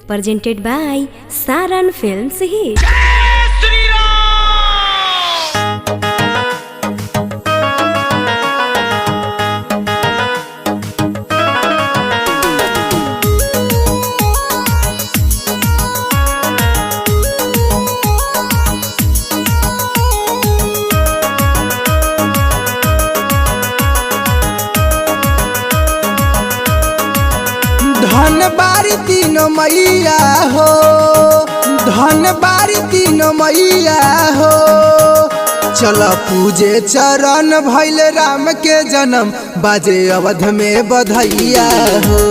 presented by Saran Films Hit. धन बारी तीनों मैया हो, धन बारी तीनों मैया हो। चल पूजे चरण भइल राम के जन्म, बाजे अवध में बधैया हो।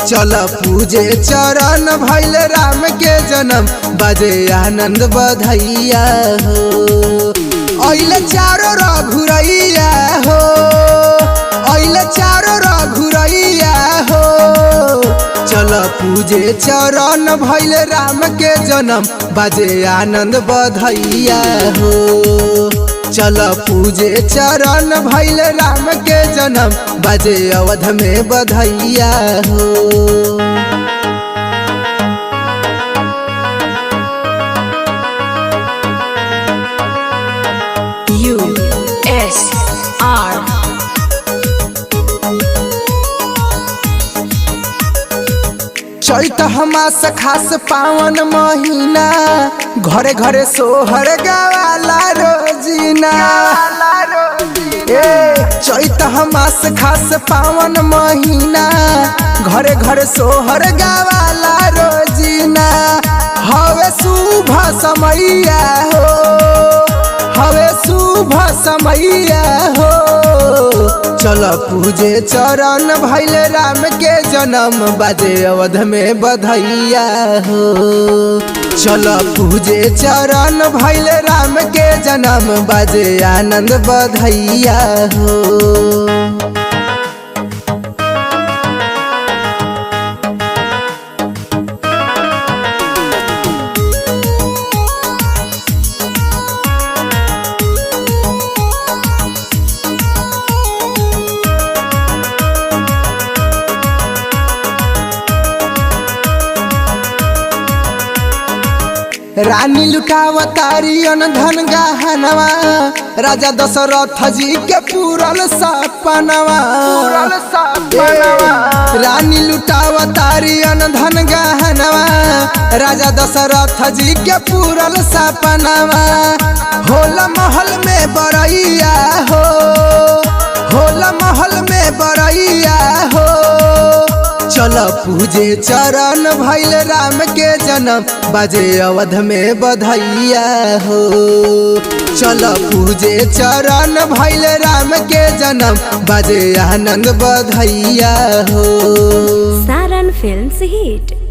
चल पूजे चरण भइल राम के जन्म, बाजे आनंद बधैया हो। अइले चारों रघुरैया हो, अइले चारों रघुरैया हो। चल पूजे चरण भइल राम के जन्म, बाजे आनंद बधैया हो। चल पूजे चरण भइल राम के जन्म, बाजे अवध में बधैया हो। USR चैत मास खास पावन महीना, घरे घरे सोहर गवाला रोजीना। चैत मास खास पावन महीना, घरे घरे सोहर गवाला रोजीना। हवे शुभ समैया हो, हवे शुभ समैया हो। चल पूजे चरण भइल राम के जन्म, बाजे अवध में बधैया हो। चल पूजे चरण भइल राम के जन्म, बाजे आनंद बधैया हो। रानी लुटावतारी धन गहनवा, राजा दशरथ जी के पूरल सपनवा। रानी लुटावतारी धन गहनवा, राजा दशरथ जी के पूरल सपनवा। होला महल में बरैया हो, होला महल में बरैया हो। चल पूजे चरण भइल राम के जन्म, बाजे अवध में बधैया हो। चल पूजे चरण भइल राम के जन्म, बाजे आनंद बधैया हो। Saran Films Hit.